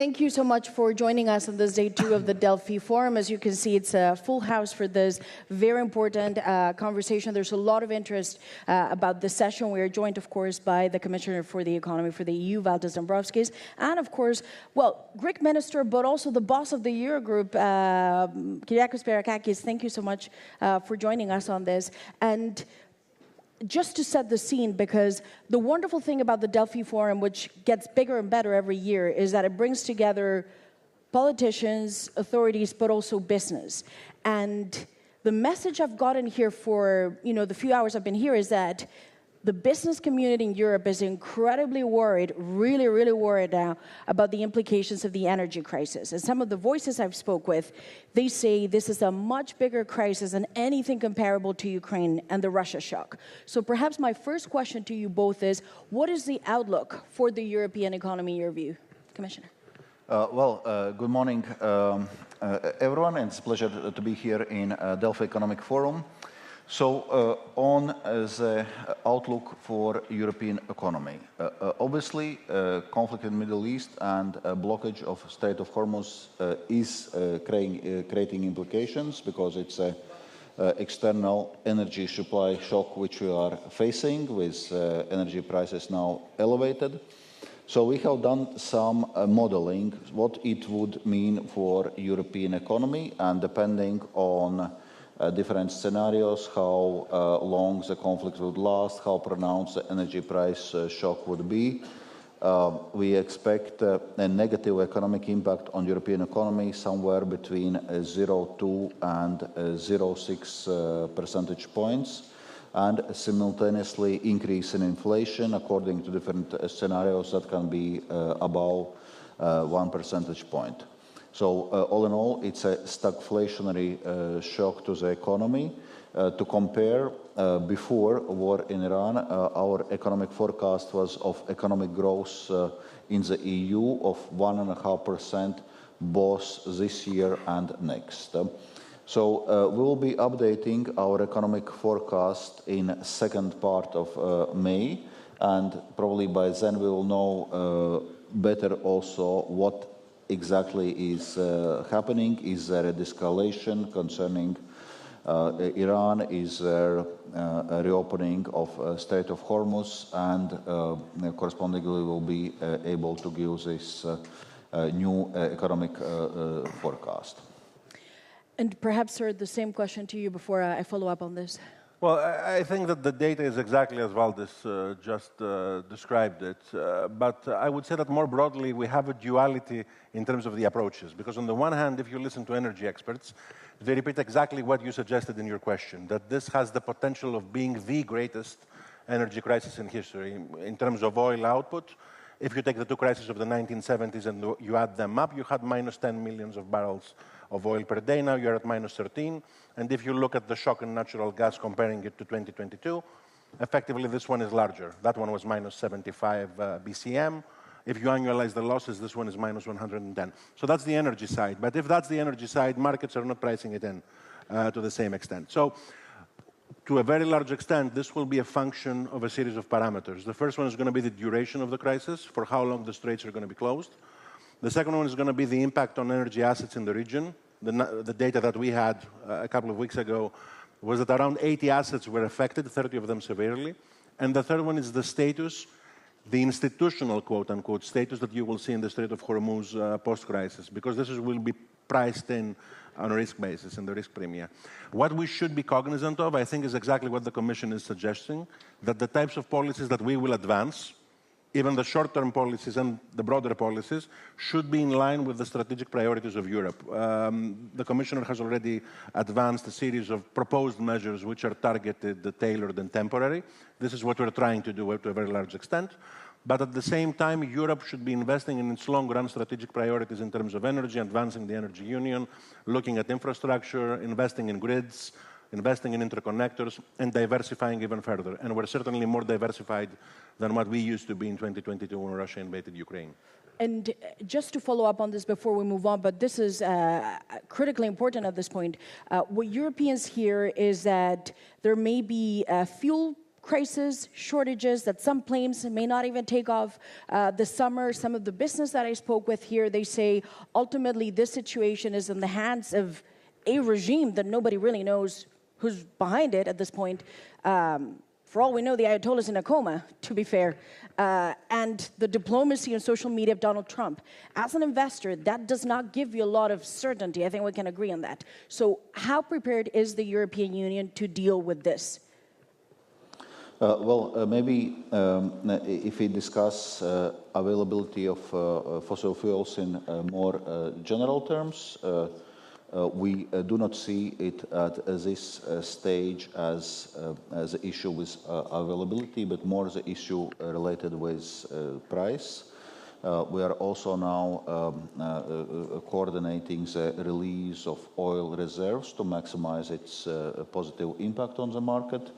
Thank you so much for joining us on this day 2 of the Delphi Forum. As you can see, it's a full house for this very important conversation. There's a lot of interest about this session. We are joined, of course, by the Commissioner for the Economy for the EU, Ντομπρόβσκις, and, of course, well, Greek Minister, but also the boss of the Eurogroup, Pierracάκη. Thank you so much for joining us on this. And just to set the scene, because the wonderful thing about the Delphi Forum, which gets bigger and better every year, is that it brings together politicians, authorities, but also business. And the message I've gotten here for, the few hours I've been here is that the business community in Europe is incredibly worried, really, really worried now about the implications of the energy crisis. And some of the voices I've spoke with, they say this is a much bigger crisis than anything comparable to Ukraine and the Russia shock. So perhaps my first question to you both is, what is the outlook for the European economy in your view? Commissioner. Good morning, everyone, and it's a pleasure to be here in Delphi Economic Forum. So, on the outlook for European economy, obviously, conflict in the Middle East and blockage of Strait of Hormuz is creating implications because it's an external energy supply shock which we are facing with energy prices now elevated. So we have done some modeling what it would mean for European economy, and depending on different scenarios, how long the conflict would last, how pronounced the energy price shock would be. We expect a negative economic impact on European economy somewhere between 0.2 and 0.6 percentage points, and simultaneously increase in inflation according to different scenarios that can be above 1 percentage point. So all in all, it's a stagflationary shock to the economy. To compare, before war in Iran, our economic forecast was of economic growth in the EU of 1.5% both this year and next. So we will be updating our economic forecast in second part of May, and probably by then we will know better also what exactly is happening. Is there a de-escalation concerning Iran? Is there a reopening of Strait of Hormuz? And correspondingly, we will be able to give this new economic forecast. And perhaps, sir, the same question to you before I follow up on this. Well, I think that the data is exactly as Valdis just described it. But I would say that more broadly, we have a duality in terms of the approaches. Because on the one hand, if you listen to energy experts, they repeat exactly what you suggested in your question, that this has the potential of being the greatest energy crisis in history. In terms of oil output, if you take the two crises of the 1970s and you add them up, you had minus 10 millions of barrels of oil per day. Now you're at minus 13. And if you look at the shock in natural gas, comparing it to 2022, effectively this one is larger. That one was minus 75 BCM. If you annualize the losses, this one is minus 110. So that's the energy side. But if that's the energy side, markets are not pricing it in to the same extent. So to a very large extent, this will be a function of a series of parameters. The first one is going to be the duration of the crisis, for how long the straits are going to be closed. The second one is going to be the impact on energy assets in the region. The data that we had a couple of weeks ago was that around 80 assets were affected, 30 of them severely. And the third one is the status, the institutional quote-unquote status that you will see in the Strait of Hormuz post-crisis, because this will be priced in on a risk basis in the risk premia. What we should be cognizant of, I think, is exactly what the Commission is suggesting, that the types of policies that we will advance, even the short-term policies and the broader policies, should be in line with the strategic priorities of Europe. The Commissioner has already advanced a series of proposed measures which are targeted, tailored, and temporary. This is what we're trying to do to a very large extent. But at the same time, Europe should be investing in its long-run strategic priorities in terms of energy, advancing the energy union, looking at infrastructure, investing in grids, investing in interconnectors, and diversifying even further. And we're certainly more diversified than what we used to be in 2022 when Russia invaded Ukraine. And just to follow up on this before we move on, but this is critically important at this point, what Europeans hear is that there may be fuel crisis, shortages, that some planes may not even take off this summer. Some of the business that I spoke with here, they say ultimately this situation is in the hands of a regime that nobody really knows who's behind it at this point. For all we know, the Ayatollah's in a coma, to be fair. And the diplomacy and social media of Donald Trump. As an investor, that does not give you a lot of certainty. I think we can agree on that. So how prepared is the European Union to deal with this? Maybe if we discuss availability of fossil fuels in more general terms, we do not see it at this stage as an issue with availability, but more the issue related with price. We are also now coordinating the release of oil reserves to maximize its positive impact on the market.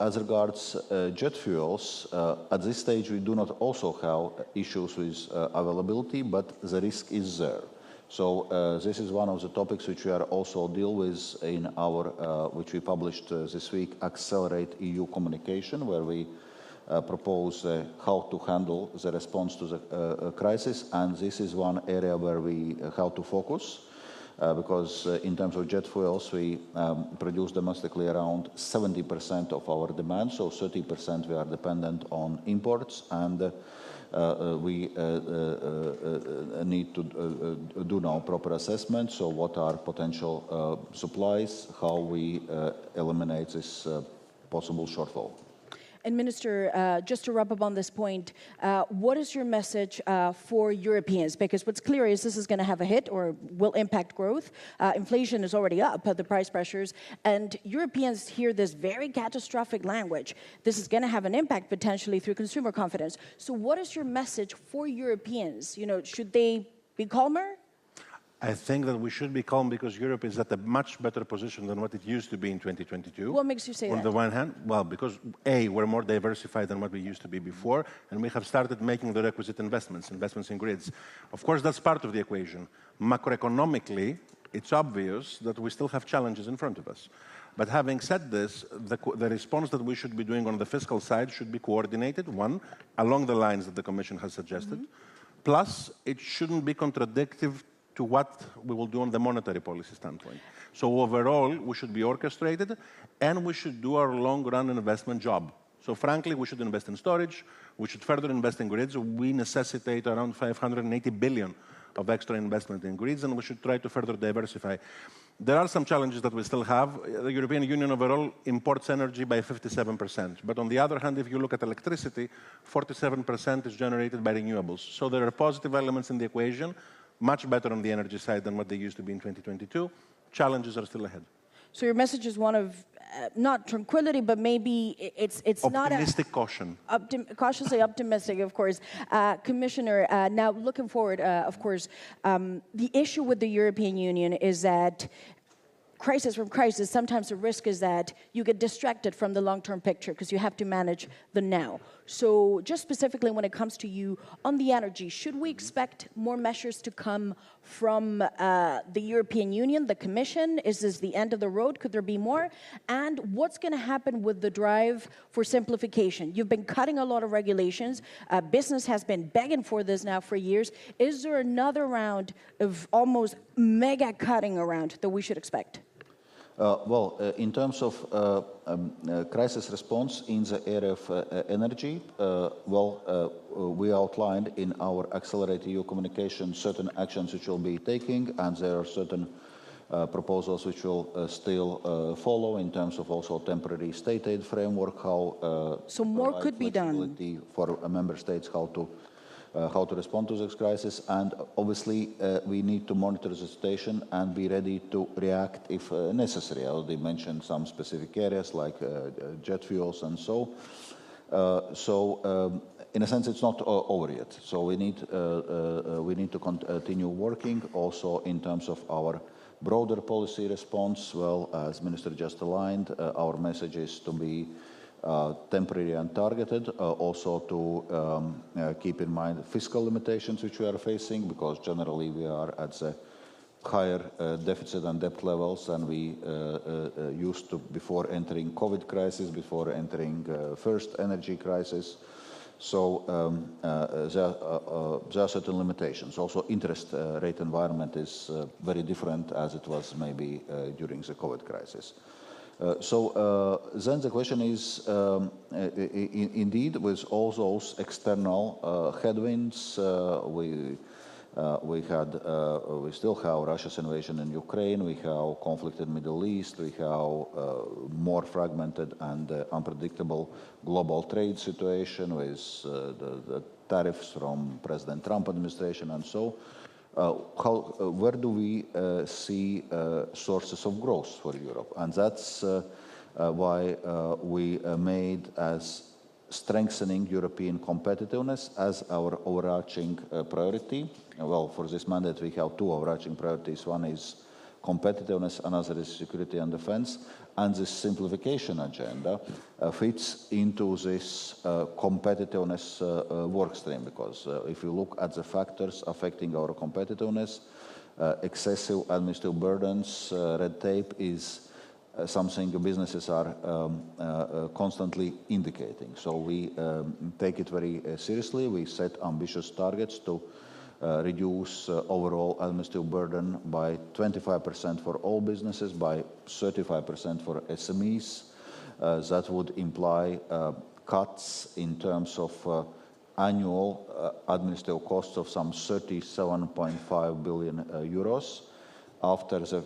As regards jet fuels, at this stage we do not also have issues with availability, but the risk is there. So this is one of the topics which we are also deal with in our, which we published this week, Accelerate EU communication, where we propose how to handle the response to the crisis, and this is one area where we have to focus. Because in terms of jet fuels, we produce domestically around 70% of our demand, so 30% we are dependent on imports, and we need to do now proper assessment, so what are potential supplies, how we eliminate this possible shortfall. And Minister, just to wrap up on this point, what is your message for Europeans? Because what's clear is this is going to have a hit or will impact growth. Inflation is already up, the price pressures, and Europeans hear this very catastrophic language. This is going to have an impact potentially through consumer confidence. So what is your message for Europeans? You know, should they be calmer? I think that we should be calm because Europe is at a much better position than what it used to be in 2022. What makes you say that? On the one hand, well, because A, we're more diversified than what we used to be before, and we have started making the requisite investments in grids. Of course, that's part of the equation. Macroeconomically, it's obvious that we still have challenges in front of us. But having said this, the response that we should be doing on the fiscal side should be coordinated, one, along the lines that the Commission has suggested, plus it shouldn't be contradictory to what we will do on the monetary policy standpoint. So overall, we should be orchestrated, and we should do our long-run investment job. So frankly, we should invest in storage, we should further invest in grids. We necessitate around 580 billion of extra investment in grids, and we should try to further diversify. There are some challenges that we still have. The European Union overall imports energy by 57%. But on the other hand, if you look at electricity, 47% is generated by renewables. So there are positive elements in the equation, much better on the energy side than what they used to be in 2022. Challenges are still ahead. So your message is one of not tranquility, but maybe it's not optimistic caution. Cautiously optimistic, of course. Commissioner, now looking forward, of course, the issue with the European Union is that crisis from crisis, sometimes the risk is that you get distracted from the long-term picture because you have to manage the now. So just specifically when it comes to you on the energy, should we expect more measures to come from the European Union, the Commission? Is this the end of the road? Could there be more? And what's going to happen with the drive for simplification? You've been cutting a lot of regulations. Business has been begging for this now for years. Is there another round of almost mega cutting around that we should expect? In terms of crisis response in the area of energy, we outlined in our Accelerate EU communication certain actions which will be taking, and there are certain proposals which will still follow in terms of also temporary state aid framework, how so more could be done for member states how to respond to this crisis, and obviously we need to monitor the situation and be ready to react if necessary. I already mentioned some specific areas like jet fuels and so. In a sense, it's not over yet. So we need to continue working also in terms of our broader policy response. Well, as Minister just aligned, our message is to be temporary and targeted, also to keep in mind fiscal limitations which we are facing, because generally we are at the higher deficit and debt levels than we used to before entering COVID crisis, before entering first energy crisis. So there are certain limitations. Also, interest rate environment is very different as it was maybe during the COVID crisis. Then the question is, indeed, with all those external headwinds, we still have Russia's invasion in Ukraine, we have conflict in Middle East, we have more fragmented and unpredictable global trade situation with the tariffs from President Trump administration and so. Where do we see sources of growth for Europe? And that's why we made as strengthening European competitiveness as our overarching priority. Well, for this mandate, we have two overarching priorities. One is competitiveness, another is security and defense. And this simplification agenda fits into this competitiveness work stream, because if you look at the factors affecting our competitiveness, excessive administrative burdens, red tape is something businesses are constantly indicating. So we take it very seriously. We set ambitious targets to reduce overall administrative burden by 25% for all businesses, by 35% for SMEs. That would imply cuts in terms of annual administrative costs of some 37.5 billion euros. After the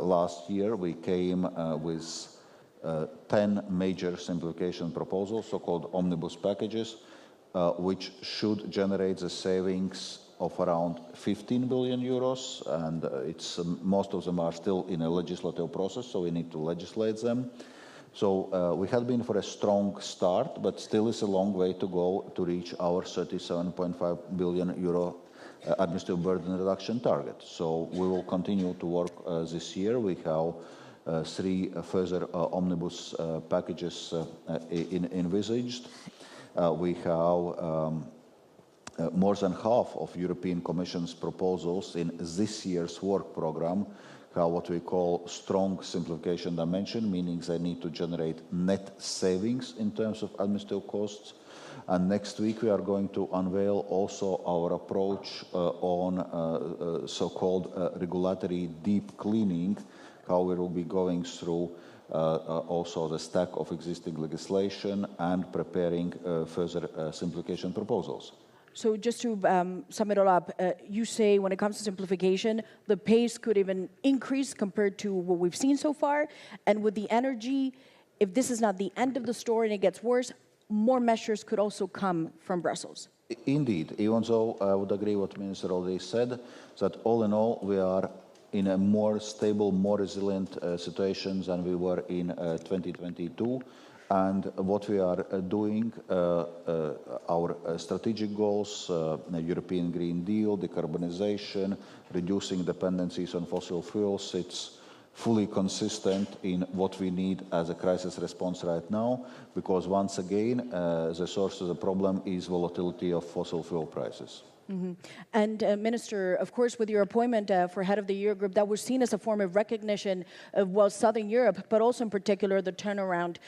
last year, we came with 10 major simplification proposals, so-called omnibus packages, which should generate the savings of around 15 billion euros, and most of them are still in a legislative process, so we need to legislate them. So we had been for a strong start, but still is a long way to go to reach our 37.5 billion euro administrative burden reduction target. So we will continue to work this year. We have 3 further omnibus packages envisaged. We have more than half of European Commission's proposals in this year's work program have what we call strong simplification dimension, meaning they need to generate net savings in terms of administrative costs. And next week we are going to unveil also our approach on so-called regulatory deep cleaning, how we will be going through also the stack of existing legislation and preparing further simplification proposals. So just to sum it all up, you say when it comes to simplification, the pace could even increase compared to what we've seen so far. And with the energy, if this is not the end of the story and it gets worse, more measures could also come from Brussels. Indeed, even though I would agree what the Minister already said, that all in all, we are in a more stable, more resilient situation than we were in 2022. And what we are doing, our strategic goals, the European Green Deal, decarbonization, reducing dependencies on fossil fuels, it's fully consistent in what we need as a crisis response right now, because once again, the source of the problem is volatility of fossil fuel prices. Mm-hmm. And Minister, of course, with your appointment for head of the Eurogroup, that was seen as a form of recognition of, well, Southern Europe, but also in particular the turnaround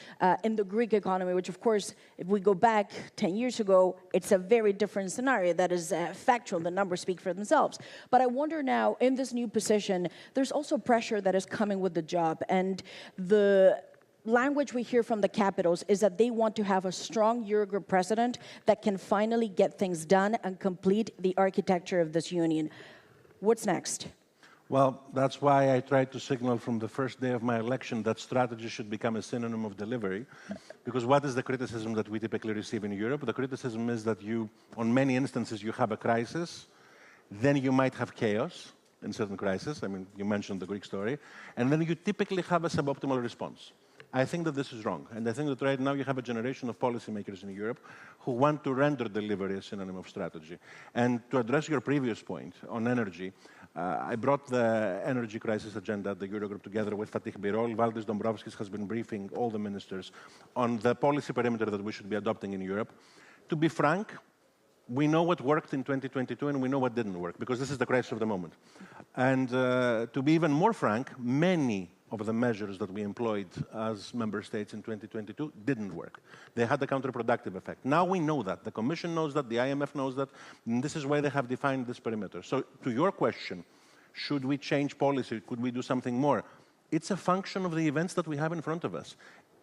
in the Greek economy, which, of course, if we go back 10 years ago, it's a very different scenario that is factual. The numbers speak for themselves. But I wonder now, in this new position, there's also pressure that is coming with the job. And the language we hear from the capitals is that they want to have a strong Eurogroup president that can finally get things done and complete the architecture of this union. What's next? Well, that's why I tried to signal from the first day of my election that strategy should become a synonym of delivery. Because what is the criticism that we typically receive in Europe? The criticism is that on many instances, you have a crisis, then you might have chaos in certain crises. I mean, you mentioned the Greek story. And then you typically have a suboptimal response. I think that this is wrong. And I think that right now you have a generation of policymakers in Europe who want to render delivery a synonym of strategy. And to address your previous point on energy, I brought the energy crisis agenda at the Eurogroup together with Fatih Birol. Valdis Dombrovskis has been briefing all the ministers on the policy perimeter that we should be adopting in Europe. To be frank, We know what worked in 2022 and we know what didn't work, because this is the crisis of the moment. And to be even more frank, many of the measures that we employed as member states in 2022 didn't work. They had a counterproductive effect. Now we know that. The Commission knows that. The IMF knows that. And this is why they have defined this perimeter. So to your question, should we change policy? Could we do something more? It's a function of the events that we have in front of us.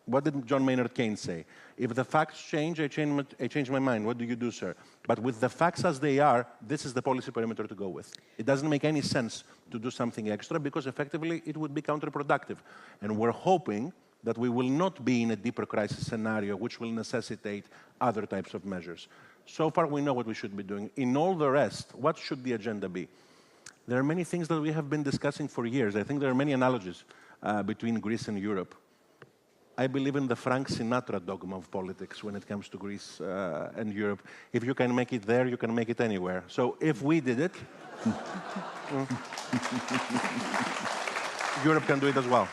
What did John Maynard Keynes say? If the facts change, I change my mind. What do you do, sir? But with the facts as they are, this is the policy perimeter to go with. It doesn't make any sense to do something extra because effectively it would be counterproductive. And we're hoping that we will not be in a deeper crisis scenario which will necessitate other types of measures. So far we know what we should be doing. In all the rest, what should the agenda be? There are many things that we have been discussing for years. I think there are many analogies between Greece and Europe. I believe in the Frank Sinatra dogma of politics when it comes to Greece and Europe. If you can make it there, you can make it anywhere. So if we did it, Europe can do it as well.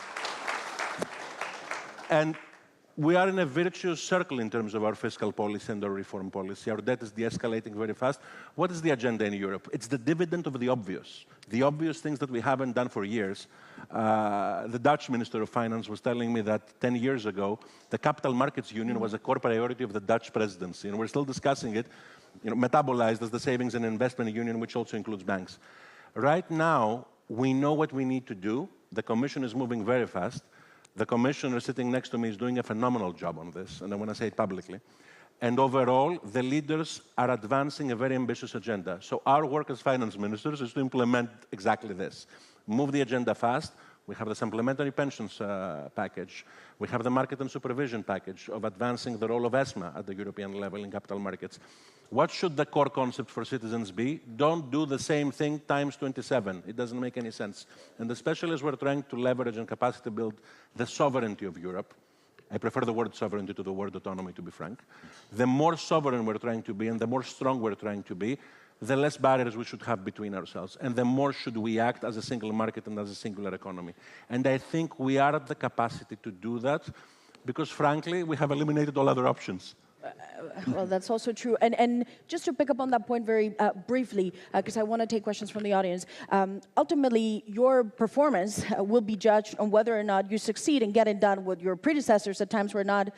And we are in a virtuous circle in terms of our fiscal policy and our reform policy. Our debt is de-escalating very fast. What is the agenda in Europe? It's the dividend of the obvious things that we haven't done for years. The Dutch Minister of Finance was telling me that 10 years ago, the Capital Markets Union was a core priority of the Dutch presidency, and we're still discussing it, metabolized as the Savings and Investment Union, which also includes banks. Right now, we know what we need to do. The Commission is moving very fast. The commissioner sitting next to me is doing a phenomenal job on this, and I want to say it publicly. And overall, the leaders are advancing a very ambitious agenda. So our work as finance ministers is to implement exactly this. Move the agenda fast. We have the supplementary pensions package. We have the market and supervision package of advancing the role of ESMA at the European level in capital markets. What should the core concept for citizens be? Don't do the same thing times 27. It doesn't make any sense. And especially as we're trying to leverage and capacity build the sovereignty of Europe, I prefer the word sovereignty to the word autonomy, to be frank. The more sovereign we're trying to be and the more strong we're trying to be, the less barriers we should have between ourselves. And the more should we act as a single market and as a singular economy. And I think we are at the capacity to do that because, frankly, we have eliminated all other options. Well, that's also true. And just to pick up on that point very briefly, because I want to take questions from the audience, ultimately, your performance will be judged on whether or not you succeed in getting done what your predecessors at times were not,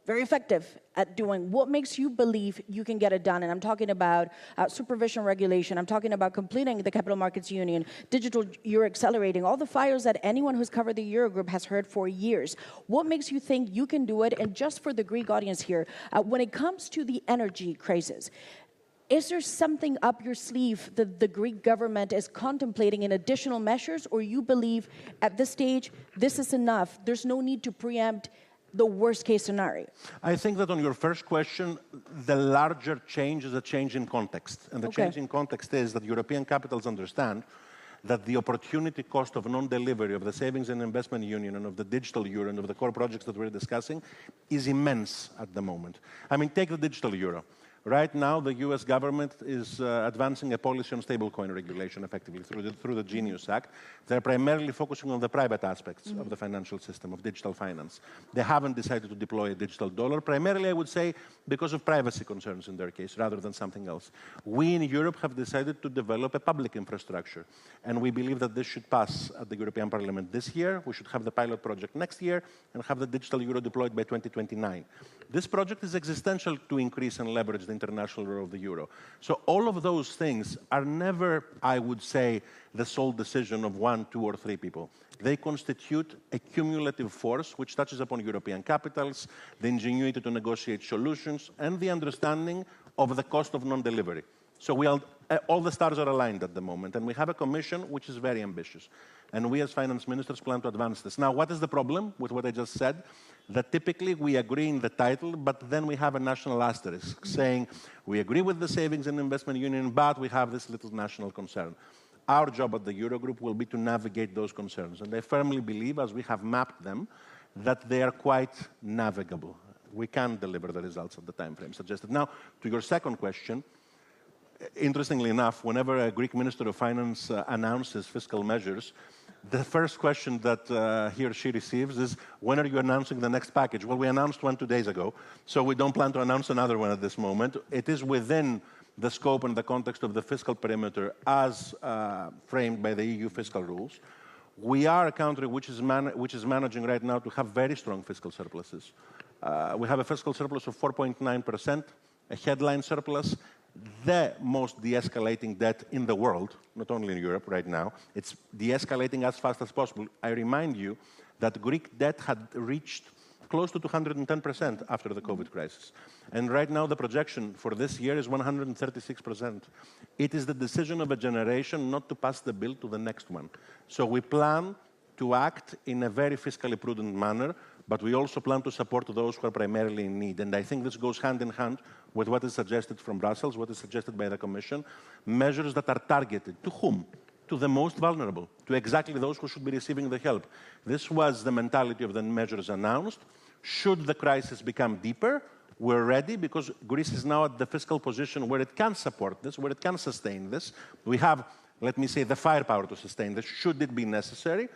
very effective at doing. What makes you believe you can get it done? And I'm talking about supervision regulation. I'm talking about completing the Capital Markets Union, digital Euro accelerating, all the fires that anyone who's covered the Eurogroup has heard for years. What makes you think you can do it? And just for the Greek audience here, when it comes to the energy crisis, is there something up your sleeve that the Greek government is contemplating in additional measures, or you believe at this stage this is enough? There's no need to preempt the worst-case scenario? I think that on your first question, the larger change is a change in context. And the change in context is that European capitals understand that the opportunity cost of non-delivery of the Savings and Investment Union and of the digital euro and of the core projects that we're discussing is immense at the moment. I mean, take the digital euro. Right now, the US government is advancing a policy on stablecoin regulation effectively through the Genius Act. They're primarily focusing on the private aspects of the financial system, of digital finance. They haven't decided to deploy a digital dollar, primarily, I would say, because of privacy concerns in their case, rather than something else. We in Europe have decided to develop a public infrastructure, and we believe that this should pass at the European Parliament this year. We should have the pilot project next year and have the digital euro deployed by 2029. This project is existential to increase and leverage the international role of the euro. So all of those things are never, I would say, the sole decision of one, two, or three people. They constitute a cumulative force which touches upon European capitals, the ingenuity to negotiate solutions, and the understanding of the cost of non-delivery. So all the stars are aligned at the moment, and we have a commission which is very ambitious. And we as finance ministers plan to advance this. Now, what is the problem with what I just said? That typically we agree in the title, but then we have a national asterisk saying we agree with the Savings and Investment Union, but we have this little national concern. Our job at the Eurogroup will be to navigate those concerns. And I firmly believe, as we have mapped them, that they are quite navigable. We can deliver the results at the time frame suggested. Now, to your second question, interestingly enough, whenever a Greek Minister of Finance announces fiscal measures, the first question that he or she receives is, when are you announcing the next package? Well, we announced one 2 days ago, so we don't plan to announce another one at this moment. It is within the scope and the context of the fiscal perimeter as framed by the EU fiscal rules. We are a country which is managing right now to have very strong fiscal surpluses. We have a fiscal surplus of 4.9%, a headline surplus, the most de-escalating debt in the world, not only in Europe right now. It's de-escalating as fast as possible. I remind you that Greek debt had reached close to 210% after the COVID crisis. And right now the projection for this year is 136%. It is the decision of a generation not to pass the bill to the next one. So we plan to act in a very fiscally prudent manner, but we also plan to support those who are primarily in need. And I think this goes hand in hand with what is suggested from Brussels, what is suggested by the Commission, measures that are targeted. To whom? To the most vulnerable, to exactly those who should be receiving the help. This was the mentality of the measures announced. Should the crisis become deeper, we're ready, because Greece is now at the fiscal position where it can support this, where it can sustain this. We have, let me say, the firepower to sustain this, should it be necessary,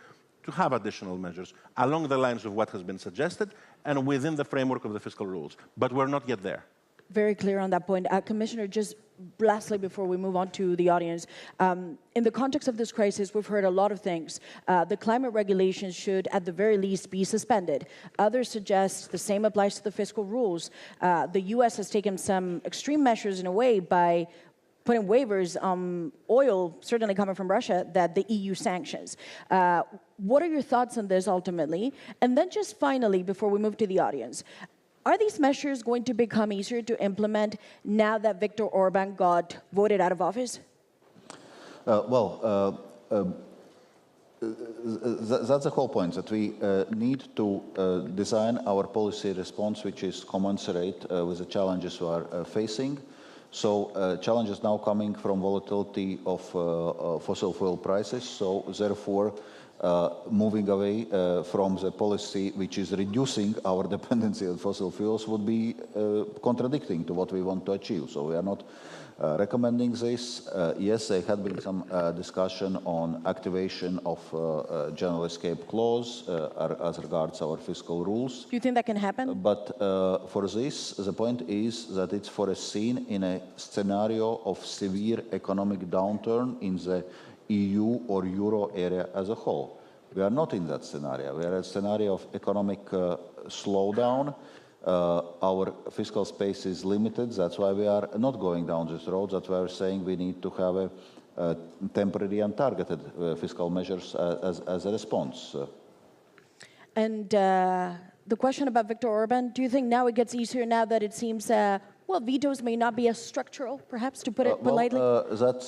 to have additional measures along the lines of what has been suggested and within the framework of the fiscal rules. But we're not yet there. Very clear on that point. Commissioner, just lastly, before we move on to the audience, in the context of this crisis, we've heard a lot of things. The climate regulations should, at the very least, be suspended. Others suggest the same applies to the fiscal rules. The U.S. has taken some extreme measures in a way by putting waivers on oil, certainly coming from Russia, that the EU sanctions. What are your thoughts on this ultimately? And then just finally, before we move to the audience, are these measures going to become easier to implement now that Viktor Orban got voted out of office? That's the whole point, that we need to design our policy response which is commensurate with the challenges we are facing. So challenges now coming from volatility of fossil fuel prices, so therefore moving away from the policy which is reducing our dependency on fossil fuels would be contradicting to what we want to achieve. So we are not recommending this. Yes, there had been some discussion on activation of general escape clause as regards our fiscal rules. Do you think that can happen? But for this, the point is that it's foreseen in a scenario of severe economic downturn in the EU or Euro area as a whole. We are not in that scenario. We are in a scenario of economic slowdown. Our fiscal space is limited. That's why we are not going down this road. That's why we're saying we need to have a temporary and targeted fiscal measures as a response. And the question about Viktor Orban, do you think now it gets easier now that it seems well, vetoes may not be as structural, perhaps, to put it politely? That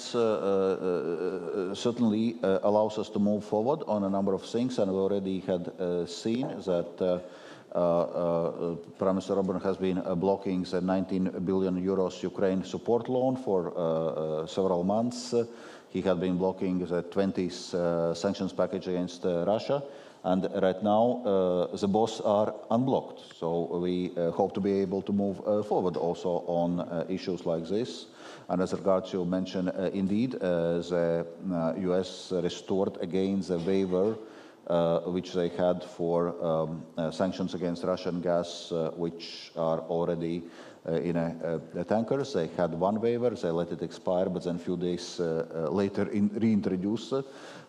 certainly allows us to move forward on a number of things, and we already had seen that Prime Minister Orban has been blocking the 19 billion euros Ukraine support loan for several months. He had been blocking the 20th sanctions package against Russia. And right now, the both are unblocked. So we hope to be able to move forward also on issues like this. And as regards you mentioned, indeed, the US restored again the waiver which they had for sanctions against Russian gas, which are already in a tankers. They had one waiver, they let it expire, but then a few days later reintroduced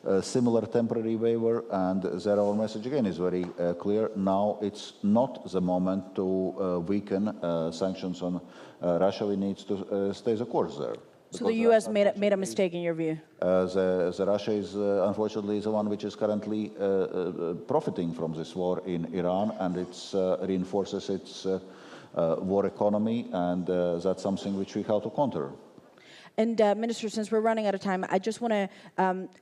a similar temporary waiver, and there our message again is very clear. Now it's not the moment to weaken sanctions on Russia. We need to stay the course there. So the U.S. made a mistake in your view? The Russia is unfortunately the one which is currently profiting from this war in Iran, and it reinforces its war economy, and that's something which we have to counter. And Minister, since we're running out of time, I just want to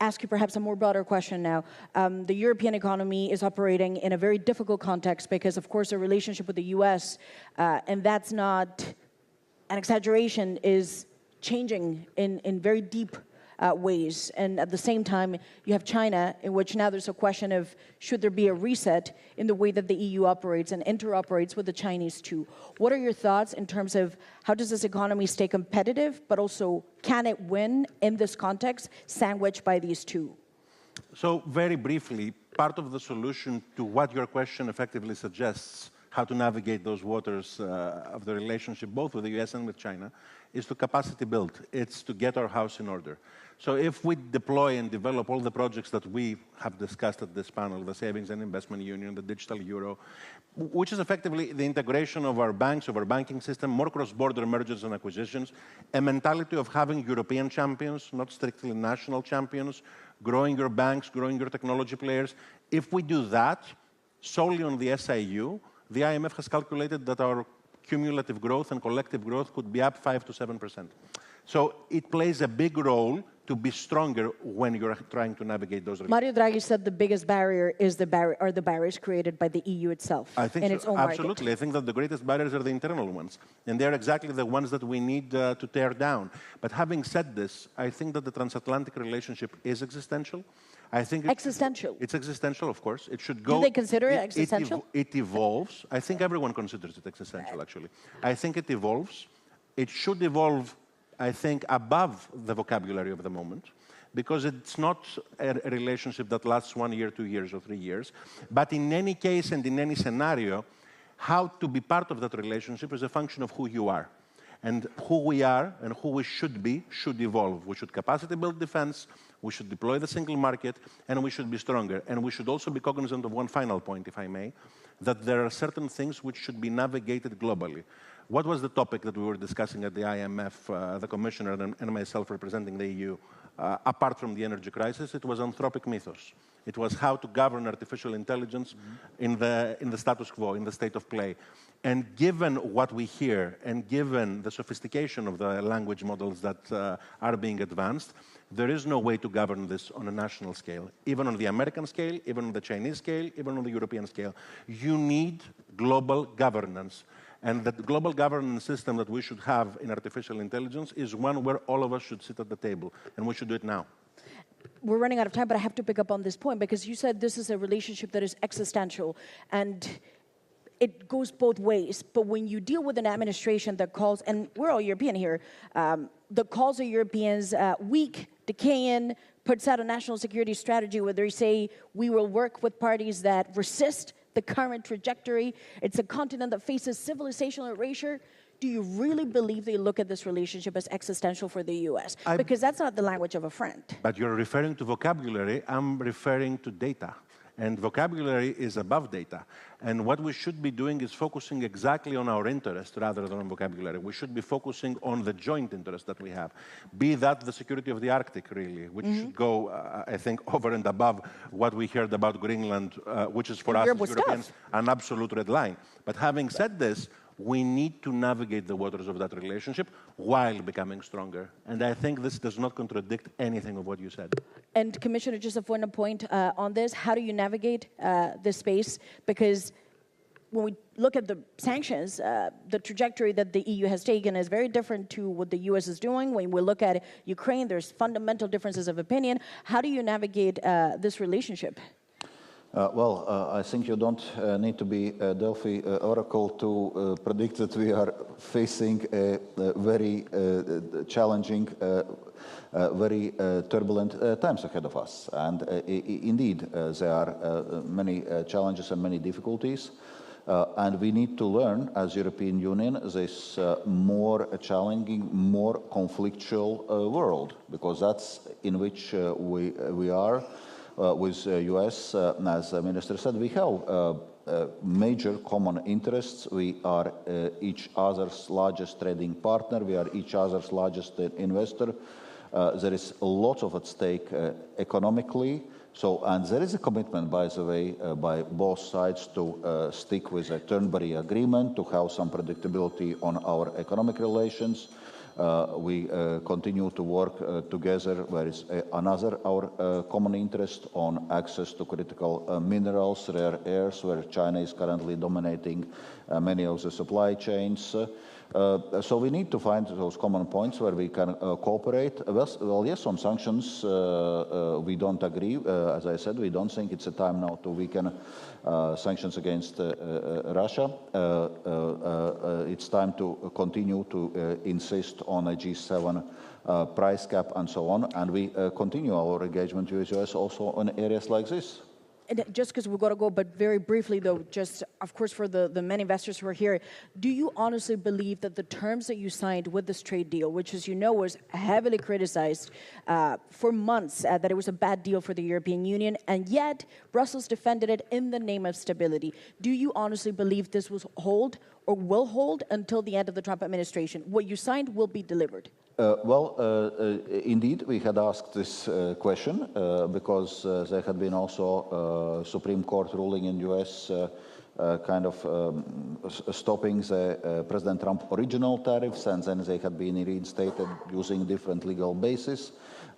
ask you perhaps a more broader question now. The European economy is operating in a very difficult context because, of course, the relationship with the U.S., and that's not an exaggeration, is changing in very deep ways. And at the same time, you have China, in which now there's a question of should there be a reset in the way that the EU operates and interoperates with the Chinese too. What are your thoughts in terms of how does this economy stay competitive, but also can it win in this context, sandwiched by these two? So very briefly, part of the solution to what your question effectively suggests, how to navigate those waters of the relationship, both with the US and with China, is to capacity build. It's to get our house in order. So if we deploy and develop all the projects that we have discussed at this panel, the Savings and Investment Union, the Digital Euro, which is effectively the integration of our banks, of our banking system, more cross-border mergers and acquisitions, a mentality of having European champions, not strictly national champions, growing your banks, growing your technology players. If we do that solely on the SIU, the IMF has calculated that our cumulative growth and collective growth could be up 5 to 7%. So it plays a big role to be stronger when you're trying to navigate those relations. Mario Draghi said the biggest barrier is the barriers created by the EU itself in its own absolutely. market. I think that the greatest barriers are the internal ones, and they're exactly the ones that we need to tear down. But having said this, I think that the transatlantic relationship is existential. I think Existential. It's existential, of course. It should go. Do they consider it existential? It evolves. I think everyone considers it existential, actually. I think it evolves. It should evolve, I think, above the vocabulary of the moment, because it's not a relationship that lasts 1 year, 2 years, or 3 years. But in any case and in any scenario, how to be part of that relationship is a function of who you are. And who we are and who we should be should evolve. We should capacity build defense, we should deploy the single market, and we should be stronger. And we should also be cognizant of one final point, if I may, that there are certain things which should be navigated globally. What was the topic that we were discussing at the IMF, the Commissioner and myself representing the EU? Apart from the energy crisis, it was anthropic mythos. It was how to govern artificial intelligence in the status quo, in the state of play. And given what we hear, and given the sophistication of the language models that are being advanced, there is no way to govern this on a national scale, even on the American scale, even on the Chinese scale, even on the European scale. You need global governance. And the global governance system that we should have in artificial intelligence is one where all of us should sit at the table, and we should do it now. We're running out of time, but I have to pick up on this point, because you said this is a relationship that is existential, and it goes both ways. But when you deal with an administration that calls, and we're all European here, that calls the Europeans weak, decaying, puts out a national security strategy where they say we will work with parties that resist the current trajectory. It's a continent that faces civilizational erasure. Do you really believe they look at this relationship as existential for the US? Because that's not the language of a friend. But you're referring to vocabulary. I'm referring to data. And vocabulary is above data. And what we should be doing is focusing exactly on our interest rather than on vocabulary. We should be focusing on the joint interest that we have. Be that the security of the Arctic, really, which should go, I think, over and above what we heard about Greenland, which is for us as Europeans an absolute red line. But having said this, we need to navigate the waters of that relationship while becoming stronger. And I think this does not contradict anything of what you said. And Commissioner, just a final point on this, how do you navigate this space? Because when we look at the sanctions, the trajectory that the EU has taken is very different to what the US is doing. When we look at Ukraine, there's fundamental differences of opinion. How do you navigate this relationship? I think you don't need to be a Delphi oracle to predict that we are facing a very challenging, very turbulent times ahead of us. And indeed, there are many challenges and many difficulties. And we need to learn, as European Union, this more challenging, more conflictual world, because that's in which we are. With US, as the Minister said, we have major common interests. We are each other's largest trading partner. We are each other's largest investor. There is a lot at stake economically. And there is a commitment, by the way, by both sides to stick with a Turnberry agreement, to have some predictability on our economic relations. We continue to work together. There is another our common interest on access to critical minerals, rare earths, where China is currently dominating many of the supply chains. So we need to find those common points where we can cooperate. Well, yes, on sanctions, we don't agree. As I said, we don't think it's a time now to weaken sanctions against Russia. It's time to continue to insist on a G7 price cap, and so on. And we continue our engagement with the US also on areas like this. And just because we've got to go, but very briefly though, just of course for the many investors who are here, do you honestly believe that the terms that you signed with this trade deal, which as you know was heavily criticized for months, that it was a bad deal for the European Union, and yet Brussels defended it in the name of stability. Do you honestly believe this will hold or will hold until the end of the Trump administration? What you signed will be delivered. Indeed, we had asked this question because there had been also Supreme Court ruling in US kind of stopping the President Trump original tariffs, and then they had been reinstated using different legal basis.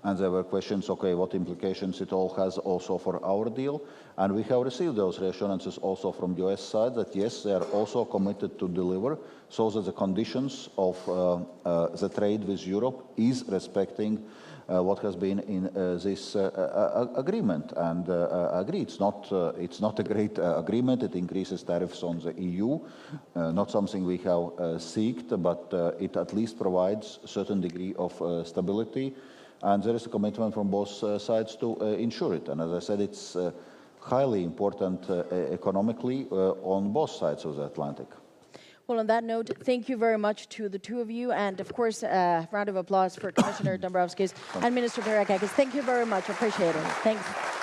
And there were questions, okay, what implications it all has also for our deal. And we have received those reassurances also from the US side that yes, they are also committed to deliver, so that the conditions of the trade with Europe is respecting what has been in this agreement. And agree, it's not a great agreement. It increases tariffs on the EU, not something we have sought, but it at least provides a certain degree of stability. And there is a commitment from both sides to ensure it. And as I said, it's highly important economically on both sides of the Atlantic. Well, on that note, thank you very much to the two of you. And of course, a round of applause for Commissioner Dombrovskis and Minister Piερrακάκης. Thank you very much. Appreciate it. Thanks.